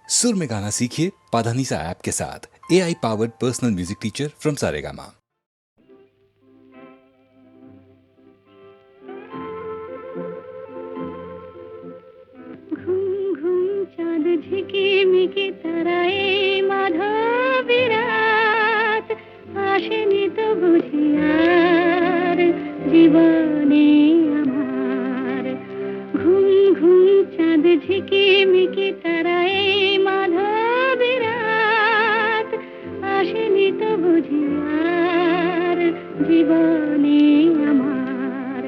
सुर में गाना सीखिए पाधानीसा ऐप के साथ। AI powered personal music teacher from Saregama. চাঁদ ঝিকিমিকি তারায় মাধবী রাত আসেনি তো বুঝি আর জীবনে আমার। ঘুম ঘুম চাঁদ ঝিকিমিকি তারায় মাধবী রাত আসেনি তো বুঝি আর জীবনে আমার।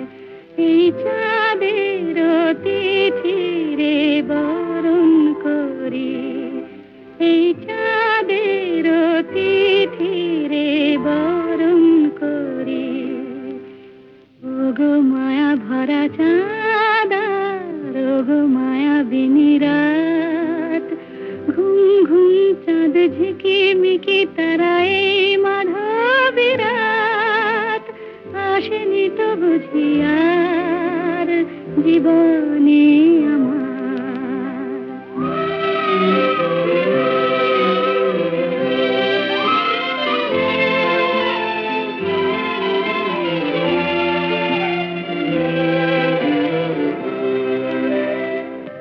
এই চাঁদের তিথিরে বরণ করি, এই চাঁদের তিথিরে বরণ করি। ওগো মায়া ভরা চাঁদ আর ওগো মায়াবিনী রাত। ঘুম ঘুম চাঁদ ঝিকিমিকি তারায় মাধবী রাত আসেনি তো বুঝি আর জীবনে আমার।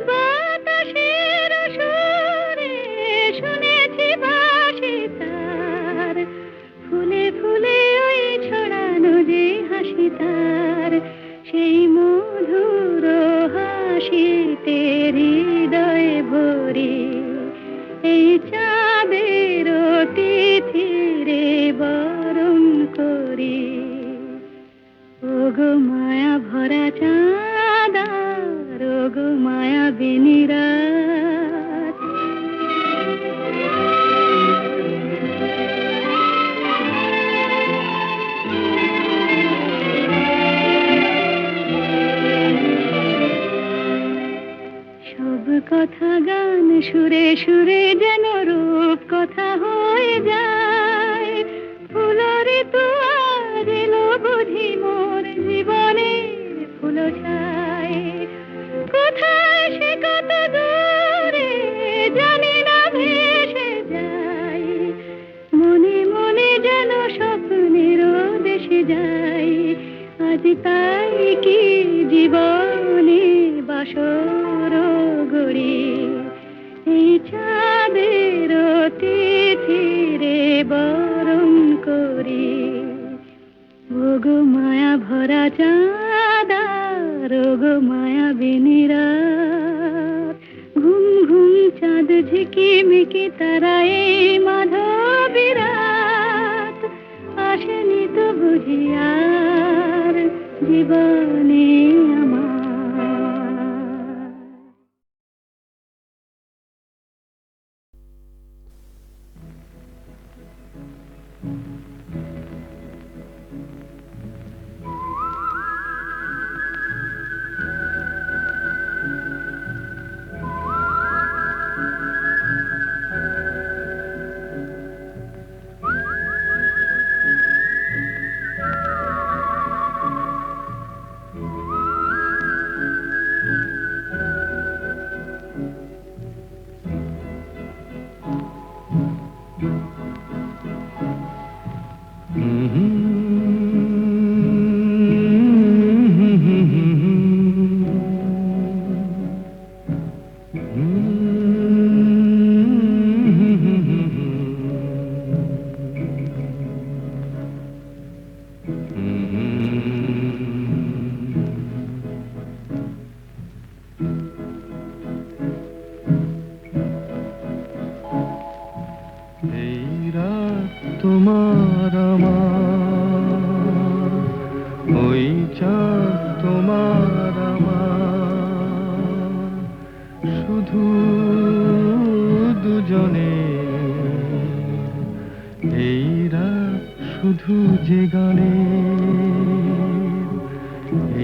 বাতাসের সুরে শুনেছি বাঁশি তার, ফুলে ফুলে ওই ছড়ানো যে হাসি তার। সেই মধুর হাসিতে হৃদয় ভরি, এই চাঁদের তিথিরে বরণ করি। ওগো মায়া ভরা চাঁদ আর ওগো মায়াবিনী রাত। সব কথা গান সুরে সুরে যেন রূপ কথা হয়ে যায়। ফুল ঋতু আজ এলো বুঝি মোর জীবনে ফুল ছায়। কোথায় সে কত দূরে জানি না ভেসে যায়। মনে মনে যেন স্বপ্নের দেশে যাই। আজ তাই কি জীবনে বাসর গড়ি, এই চাঁদের তিথিরে বরণ করি। ওগো মায়া ভরা চাঁদ আর ওগো মায়াবিনী রাত। ঘুম ঘুম চাঁদ ঝিকিমিকি তারায় মাধবী রাত আসেনি তো বুঝি আর জীবনে আমার। তোমার আমার, ওই চাঁদ তোমার আমার, শুধু দুজনে এই রাত শুধু যে গানে।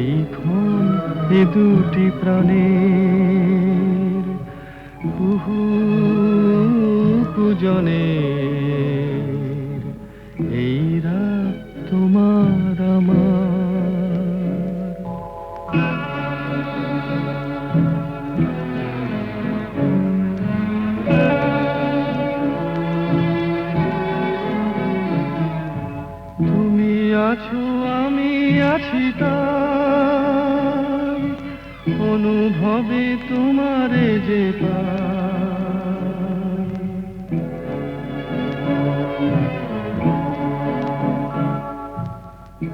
এই ক্ষণ এ দুটি প্রাণের বহু পূজনে। এই রাত তোমার আমার। অনুভবে তোমারে যে পাই।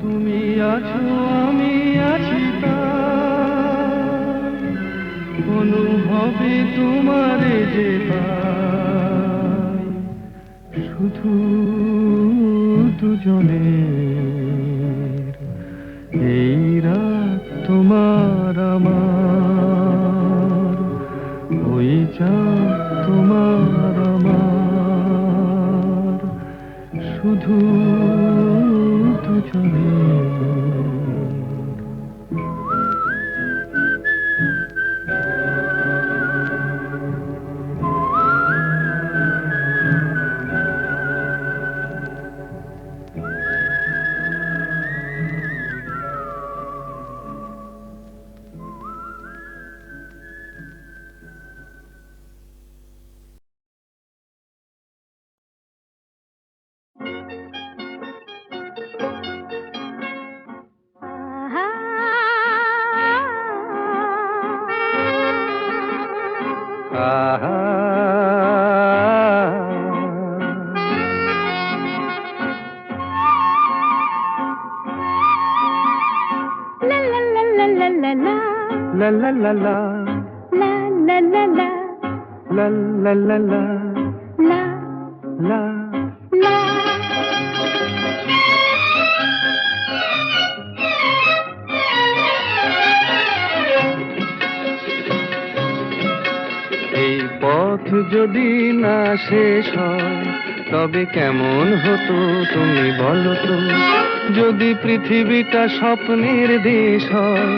তুমি আছো আমি আছি তাই, অনুভবে তোমারে যে পাই। শুধু দুজনের এই রাত তোমার আমার, ওই চাঁদ তোমার আমার, শুধু দুজনের। আহা, লা লা লা লা লা লা লা, লা লা লা লা, লা লা লা লা, লা লা লা লা, লা লা। লা। এই পথ যদি না শেষ হয় তবে কেমন হতো তুমি বলো তো। যদি পৃথিবীটা স্বপ্নের দেশ হয়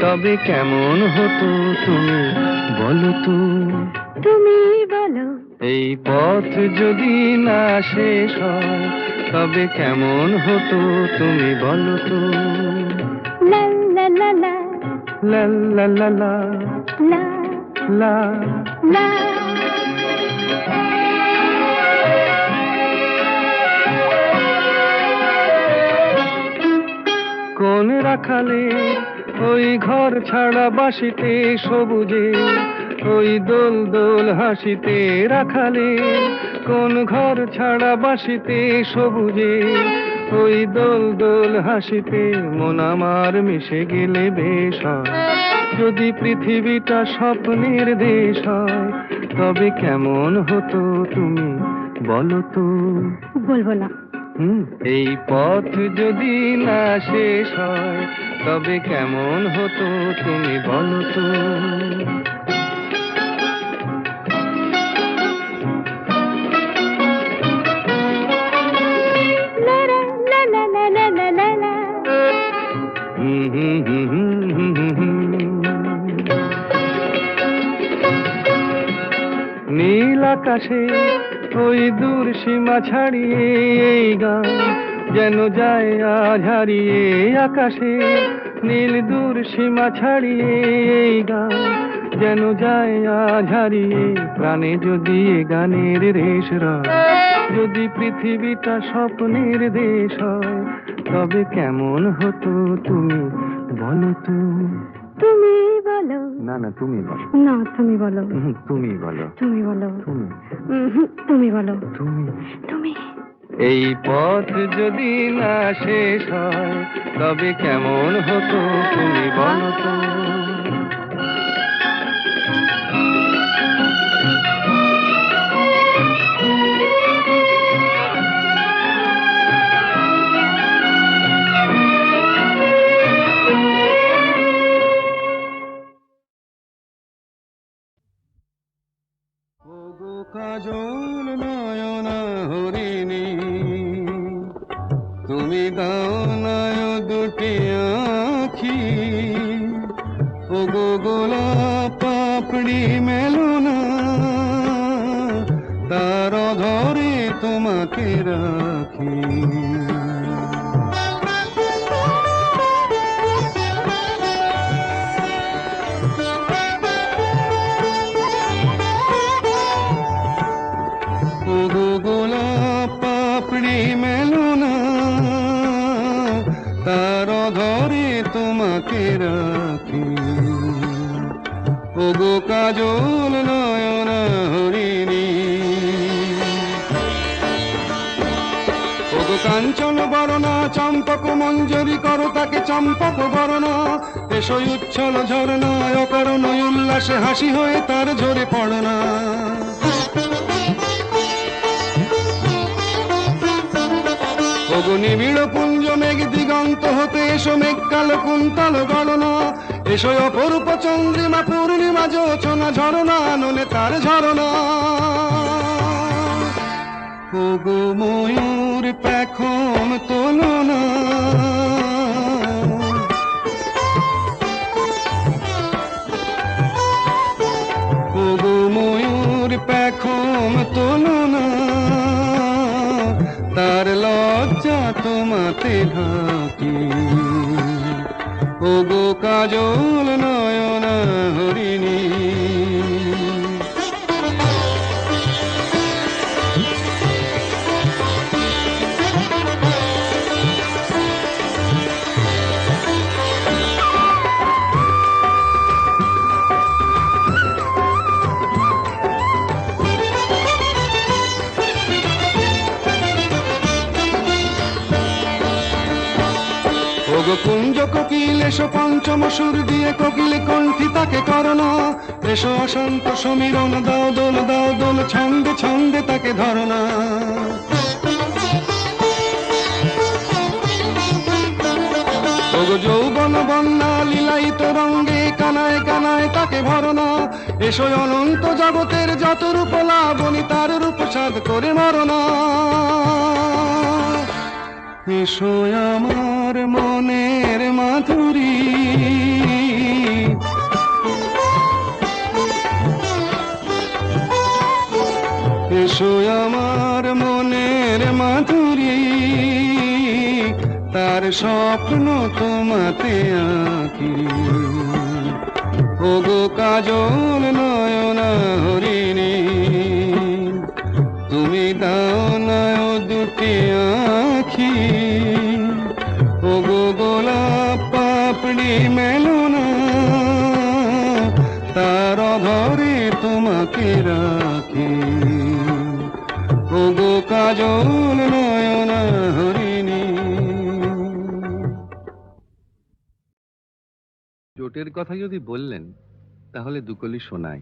তবে কেমন হতো তুমি বলো তো। তুমি বলো, এই পথ যদি না শেষ হয় তবে কেমন হতো তুমি বলো তো। লা লা লা লা, লা লা লা লা, লা লা। লা। কোন রাখালে ওই ঘর ছাড়া বাসিতে সবুজে, ওই দোল দোল হাসিতে রাখালে, কোন ঘর ছাড়া বাসিতে সবুজে, ওই দোল দোল হাসিতে মন আমার মিশে গেলে বেশ হয়। যদি পৃথিবীটা স্বপ্নের দেশ হয় তবে কেমন হতো তুমি বলো তো। বলবো না। এই পথ যদি না শেষ হয় তবে কেমন হতো তুমি বলো তো। লা লা লা লা লা লা লা লা। নীল আকাশে ওই দূর সীমা ছাড়িয়ে এই গান যেন যায় আজ হারিয়ে। আকাশে নীল দূর সীমা ছাড়িয়ে এই গান যেন যায় আজ হারিয়ে। প্রাণে যদি এ গানের রেশ রয়, যদি পৃথিবীটা স্বপ্নের দেশ হয় তবে কেমন হতো তুমি বলো তো। তুমি বলো। না না তুমি বলো। না, তুমি বলো। তুমি বলো। তুমি বলো। তুমি তুমি বলো। তুমি তুমি। এই পথ যদি না শেষ হয় তবে কেমন হতো তুমি বলো তো। ওগো কাজল নয়না হরিণী, তুমি দাও নয় দুটি আখি। ওগো গোলাপ পাপড়ি মেলো না, তার ধরে তোমাকে রাখি। ওগো গোলাপ পাপড়ি মেলো না, তার ধরে তোমাকে রাখি। ওগো কাজল নয়ন হরিণী ওগো কাঞ্চন বরণা চম্পক মঞ্জরি করো তাকে চম্পক বরণা এসো উচ্ছল ঝরনা অকারণ উল্লাসে হাসি হয়ে তার ঝরে পড়না ওগো নিবিড় পুঞ্জ মেঘ দিগন্ত হতে এসো মেঘ কালো কুন্তল গণনা এসো অপরূপ চন্দ্রিমা পূর্ণিমা জোছনা ঝরনা নলে তার ঝরনা ওগো ময়ূর পেখম তোলনা ওগো ময়ূর পেখম তোলনা তার লজ্জা তোমাতে ঢাকি ওগো কাজল নয়ন হরিণী ওগো কুঞ্জ কোকিল এসো পঞ্চম সুর দিয়ে কোকিল কণ্ঠী তাকে করনা এসো অশান্ত সমীরণ দাও দোল ছন্দে ছন্দে তাকে ধরনা ওগো যৌবন বন্যা লীলায়িত রঙ্গে কানায় কানায় তাকে ভরনা এসো অনন্ত জগতের যত রূপ লাবণী তার রূপ সাধ করে মরনা এসো আমার মনের মাধুরী এসো আমার মনের মাধুরী তার স্বপ্ন তোমাতে আঁকি ওগো কাজল নয়ন হরিণী তুমি দাও নয় দুটি আঁখি ওগো গোলাপ পাপড়ি মেলনা তার ধরে তোমাকে রাখি ওগো কাজল নয়ন হরিণী চোটের কথা যদি বললেন তাহলে দুকলি শোনাই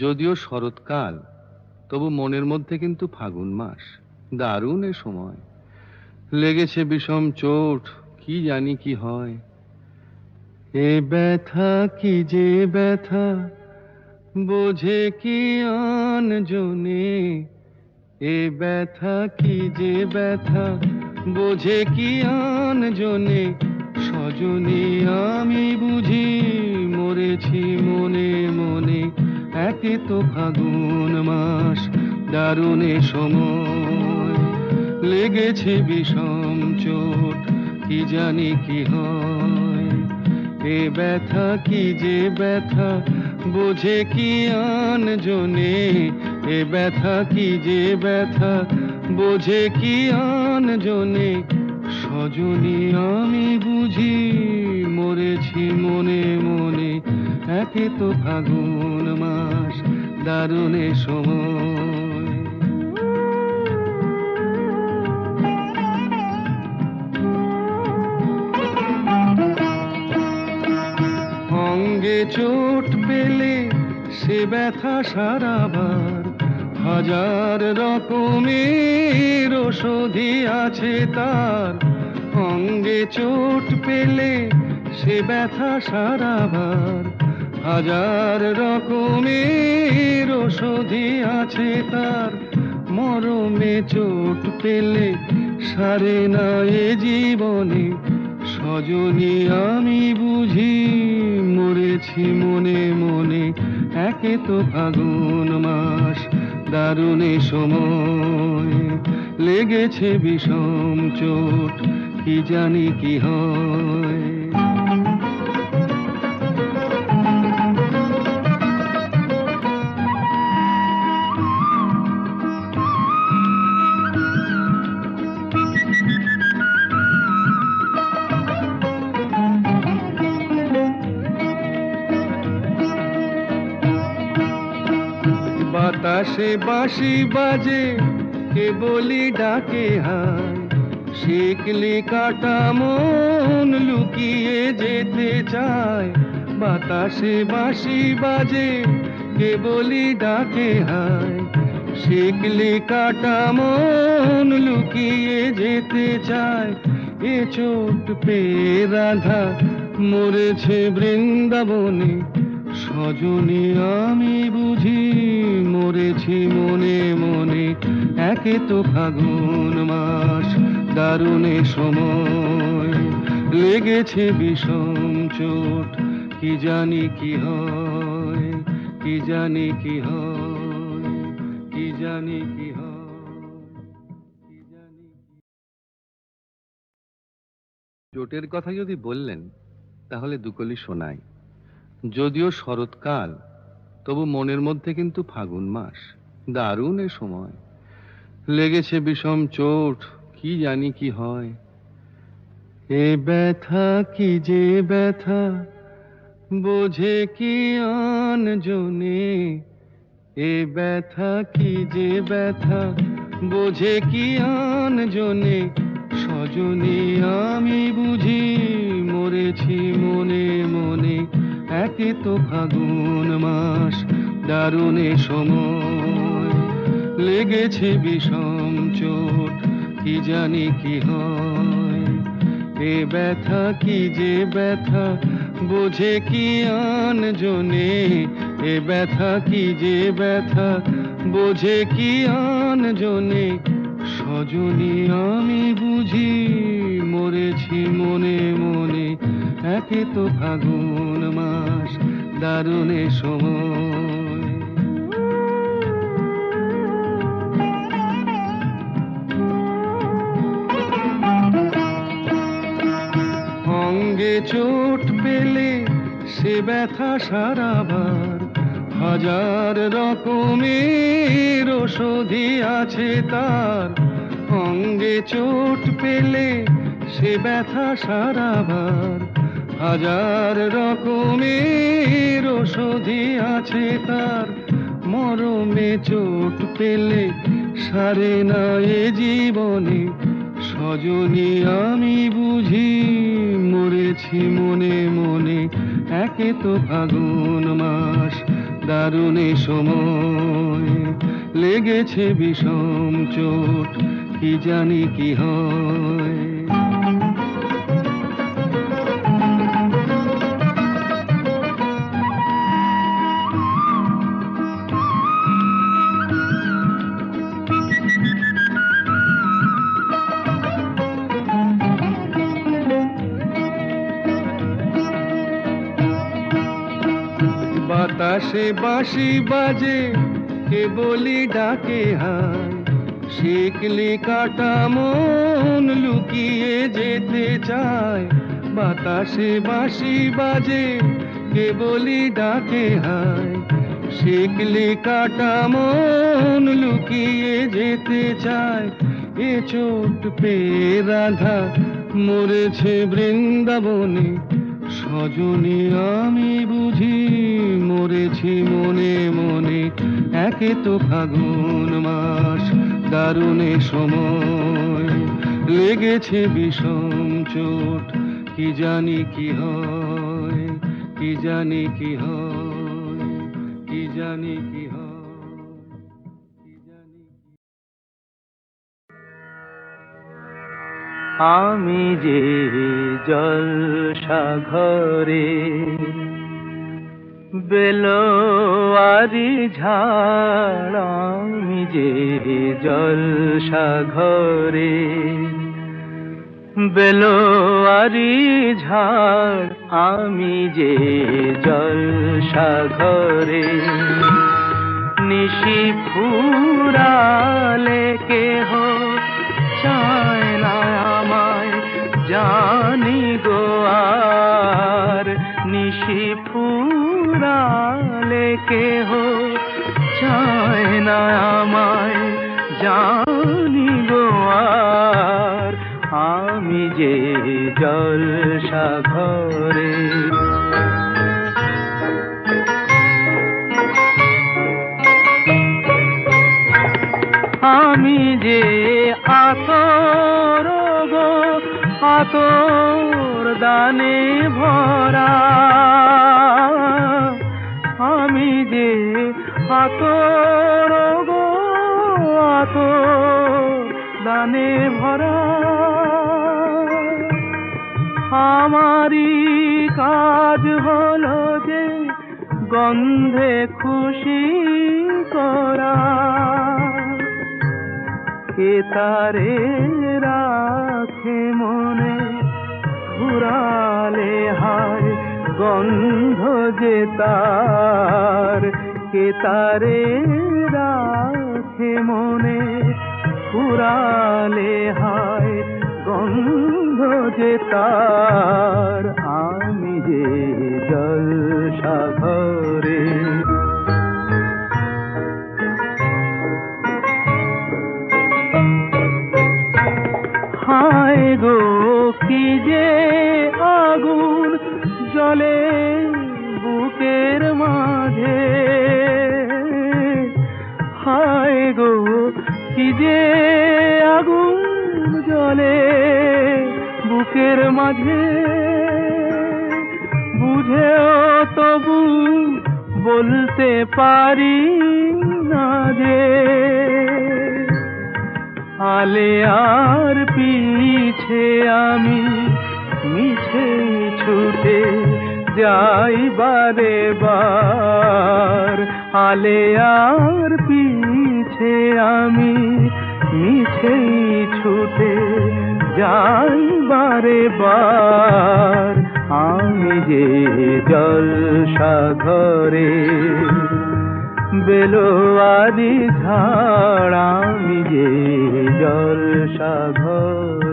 যদিও শরৎকাল তবু মনের মধ্যে কিন্তু ফাগুন মাস দারুণ এ সময় লেগেছে বিষম চোট কি জানি কি হয় এ ব্যথা কি যে ব্যথা বোঝে কি আন জনে এ ব্যথা কি যে ব্যথা বোঝে কি আন জনে সজনী আমি বুঝি মরেছি মনে মনে একে তো ফাগুন মাস দারুণ এ সময় লেগেছে বিষম চোট কি জানি কি হয় এ ব্যথা কি যে ব্যথা বোঝে কি আন জনে এ ব্যথা কি যে ব্যথা বোঝে কি আন জনে সজনী আমি বুঝি মরেছি মনে মনে একে তো ফাগুন মাস দারুণ এ সময় অঙ্গে চোট পেলে সে ব্যথা সারাবার হাজার রকমের ওষুধি আছে তার অঙ্গে চোট পেলে সে ব্যথা সারাবার হাজার রকমের ওষুধি আছে তার মরমে চোট পেলে সারে না এ জীবনে সজনী আমি বুঝি মরেছি মনে মনে একে তো ফাগুন মাস দারুণ এ সময় লেগেছে বিষম চোট কি জানি কি হয় বাতাসে বাঁশি বাজে কেবলই ডাকে হায়, শিকলি কাটা মন লুকিয়ে যেতে চায়। বাতাসে বাঁশি বাজে কেবলই ডাকে হায়, শিকলি কাটা মন লুকিয়ে যেতে চায়। এ চোট পেয়ে রাধা মরেছে বৃন্দাবনে, সজনী আমি বুঝি মরেছি মনে মনে। একে তো ফাগুন মাস, দারুণে সময়, লেগেছে বিষম চোট, কি জানি কি হয়, কি জানি কি হয়, কি জানি কি হয়, কি জানি। চোটের কথা যদি বললেন তাহলে দুকলি শোনাই। যদিও শরৎকাল, তবু মনের মধ্যে কিন্তু ফাগুন মাস, দারুণ এ সময়, লেগেছে বিষম চোট, কি জানি কি হয়। এ ব্যথা কি যে ব্যথা, বোঝে কি আন জনে, এ ব্যথা কি যে ব্যথা, বোঝে কি আন জনে। সজনী আমি বুঝি মরেছি মনে মনে। একে তো ফাগুন মাস, দারুণে সময়, লেগেছে বিষম চোট, কি জানি কি হয়। এ ব্যথা কি যে ব্যথা, বোঝে কি আন জনে, এ ব্যথা কি যে ব্যথা, বোঝে কি আন জনে। সজনী আমি বুঝি মরেছি মনে মনে। একে তো ফাগুন মাস, দারুণে সময়। অঙ্গে চোট পেলে সে ব্যথা সারাবার, হাজার রকমের ওষুধি আছে তার। অঙ্গে চোট পেলে সে ব্যথা সারাবার, হাজার রকমের ওষুধি আছে তার। মরমে চোট পেলে সারে না এ জীবনে, সজনী আমি বুঝি মরেছি মনে মনে। একে তো ফাগুন মাস, দারুণে সময়, লেগেছে বিষম চোট, কি জানি কি হয়। বাতাসে বাঁশি বাজে কেবলই ডাকে হায়, শিকলি কাটা মন লুকিয়ে যেতে চায়। বাতাসে বাঁশি বাজে কেবলই ডাকে হায়, শিকলি কাটা মন লুকিয়ে যেতে চায়। এ চোট পেয়ে রাধা মরেছে বৃন্দাবনে, সজনী আমি বুঝি মরেছি মনে মনে। একে তো ফাগুন মাস, দারুণে সময়, লেগেছে বিষম চোট, কি জানি কি হয়, কি জানি কি হয়, কি জানি কি হয়, কি জানি। আমি যে জলসাঘরে বেলোয়ারি ঝাড়, আমি যে জলসাঘরে বেলোয়ারি ঝাড়, আমি যে জলসাঘরে। নিশি ফুরালে কেহ চায় না আমায়, জানি গো আর। নিশি ফুরালে কেহ চায় না আমায়, জানি গো আর। আমি যে জলসাঘরে। আমি যে আতর গো আতর দানে ভরা, আমি যে আতর গো আতর দানে ভরা। আমারই কাজ হলো যে গন্ধে খুশি করা, কে তারে রাখে মনে ঘুরালে হায় গন্ধ যে তার, কে তারে রাখে মনে ঘুরালে হায় গন্ধ যে তার। আমি যে জলসাঘরে হায় গো কি যে আগুন জ্বলে বুকের মাঝে, হায় গো কি যে আগুন জ্বলে বুকের মাঝে, বুঝেও তবু বলতে পারি না যে আলে আর পিছে আমি মিছে ছুটে যাই বারে বার, আলে আর পিছে আমি মিছে ছুটে যাই বারে বার। আমি যে জলসাঘরে বেলোয়ারি ঝাড়, আমি যে জলসাঘরে।